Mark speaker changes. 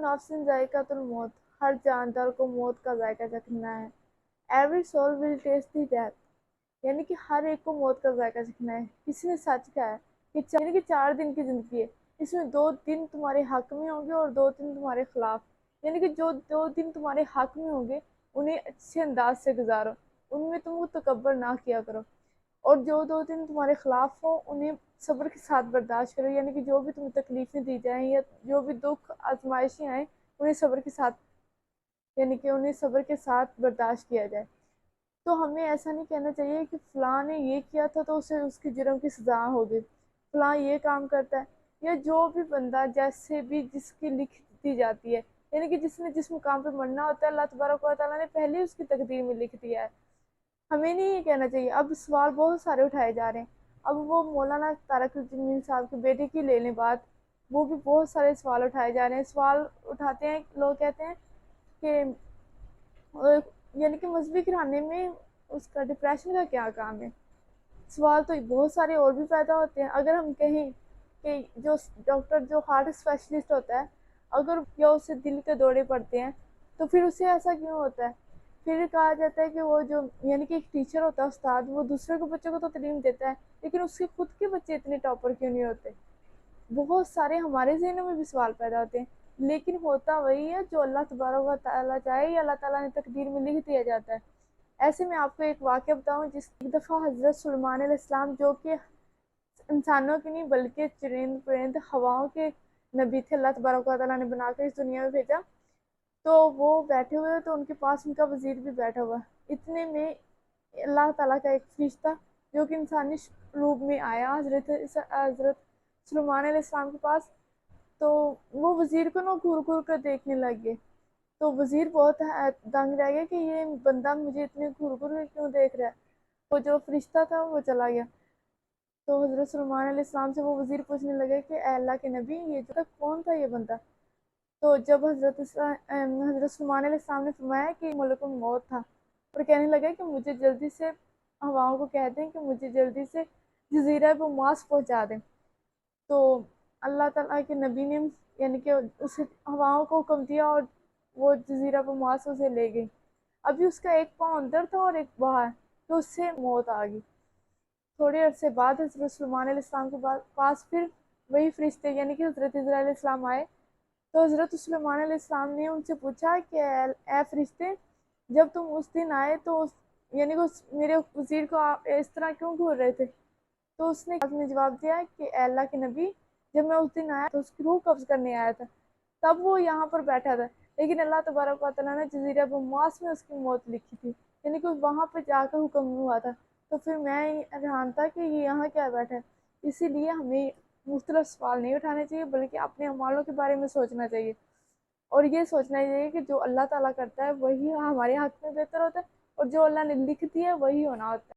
Speaker 1: نفس ذائقۃ الموت، ہر جاندار کو موت کا ذائقہ چکھنا ہے. Every civil will test the death, یعنی کہ ہر ایک کو موت کا ذائقہ چکھنا ہے. کسی نے سچ کہا ہے یعنی کہ 4 دن کی زندگی ہے، اس میں 2 دن تمہارے حق میں ہوں گے اور 2 دن تمہارے خلاف. یعنی کہ جو 2 دن تمہارے حق میں ہوں گے انہیں اچھے انداز سے گزارو، ان میں تم کو تکبر نہ کیا کرو. اور جو 2 دن تمہارے خلاف ہو انہیں صبر کے ساتھ برداشت کرو. یعنی کہ جو بھی تمہیں تکلیفیں دی جائیں یا جو بھی دکھ آزمائشیں آئیں انہیں صبر کے ساتھ، یعنی کہ انہیں صبر کے ساتھ برداشت کیا جائے. تو ہمیں ایسا نہیں کہنا چاہیے کہ فلاں نے یہ کیا تھا تو اسے اس کی جرم کی سزا ہوگی، فلاں یہ کام کرتا ہے. یا جو بھی بندہ جیسے بھی جس کی لکھ دی جاتی ہے، یعنی کہ جس نے جس مقام پہ مرنا ہوتا ہے اللہ تبارک و تعالیٰ نے پہلے اس کی تقدیر میں لکھ دیا ہے. ہمیں نہیں یہ کہنا چاہیے. اب سوال بہت سارے اٹھائے جا رہے ہیں. اب وہ مولانا طارق الجمیل صاحب کے بیٹے کی لے لیں بات، وہ بھی بہت سارے سوال اٹھائے جا رہے ہیں. سوال اٹھاتے ہیں لوگ، کہتے ہیں کہ یعنی کہ مذہبی گھرانے میں اس کا ڈپریشن کا کیا کام ہے. سوال تو بہت سارے اور بھی پیدا ہوتے ہیں. اگر ہم کہیں کہ جو ڈاکٹر جو ہارٹ اسپیشلسٹ ہوتا ہے اگر یا اسے دل کے دورے پڑتے ہیں تو پھر اسے ایسا کیوں ہوتا ہے؟ پھر کہا جاتا ہے کہ وہ جو یعنی کہ ایک ٹیچر ہوتا ہے استاد، وہ دوسرے کے بچوں کو تو تعلیم دیتا ہے لیکن اس کے خود کے بچے اتنے ٹاپر کیوں نہیں ہوتے؟ بہت سارے ہمارے ذہنوں میں بھی سوال پیدا ہوتے ہیں. لیکن ہوتا وہی ہے جو اللہ تبارک و تعالیٰ چاہے یا اللہ تعالیٰ نے تقدیر میں لکھ دیا جاتا ہے. ایسے میں آپ کو ایک واقعہ بتاؤں. ایک دفعہ حضرت سلیمان علیہ السلام جو کہ انسانوں کے نہیں بلکہ چرند پرند ہواؤں کے نبی تھے، اللہ تبارک و تعالیٰ نے بنا کر اس دنیا میں بھیجا. تو وہ بیٹھے ہوئے تو ان کے پاس ان کا وزیر بھی بیٹھا ہوا. اتنے میں اللہ تعالیٰ کا ایک فرشتہ جو کہ انسانی روپ میں آیا حضرت سلیمان علیہ السلام کے پاس. تو وہ وزیر کو نا گھور گھور کر دیکھنے لگ گئے. تو وزیر بہت دنگ رہ گیا کہ یہ بندہ مجھے اتنے گھور گھور کر کیوں دیکھ رہا ہے. وہ جو فرشتہ تھا وہ چلا گیا. تو حضرت سلیمان علیہ السلام سے وہ وزیر پوچھنے لگے کہ اے اللہ کے نبی یہ جو کون تھا یہ بندہ؟ تو جب حضرت سلیمان علیہ السلام نے فرمایا کہ ملک الموت تھا، اور کہنے لگا کہ مجھے جلدی سے ہواؤں کو کہہ دیں کہ مجھے جلدی سے جزیرہ بماس پہنچا دیں. تو اللہ تعالیٰ کے نبی نے یعنی کہ اس ہواؤں کو حکم دیا اور وہ جزیرہ بماس اسے لے گئی. ابھی اس کا ایک پاؤں اندر تھا اور ایک باہر، تو اس سے موت آ گئی. تھوڑے عرصے بعد حضرت سلیمان علیہ السلام کے پاس پھر وہی فرشتے یعنی کہ حضرت عزرائیل علیہ السلام آئے. تو حضرت سلیمان علیہ السلام نے ان سے پوچھا کہ اے فرشتے، جب تم اس دن آئے تو یعنی کہ میرے وزیر کو آپ اس طرح کیوں گھور رہے تھے؟ تو اس نے جواب دیا کہ اے اللہ کے نبی، جب میں اس دن آیا تو اس کی روح قبض کرنے آیا تھا، تب وہ یہاں پر بیٹھا تھا، لیکن اللہ تبارک و تعالیٰ نے جزیرہ بماس میں اس کی موت لکھی تھی، یعنی کہ وہاں پہ جا کر حکم ہوا تھا. تو پھر میں حیران تھا کہ یہ یہاں کیا بیٹھا ہے. اسی لیے ہمیں مختلف سوال نہیں اٹھانے چاہیے بلکہ اپنے اعمالوں کے بارے میں سوچنا چاہیے، اور یہ سوچنا چاہیے کہ جو اللہ تعالیٰ کرتا ہے وہی ہمارے حق میں بہتر ہوتا ہے، اور جو اللہ نے لکھ دیا ہے وہی ہونا ہوتا ہے.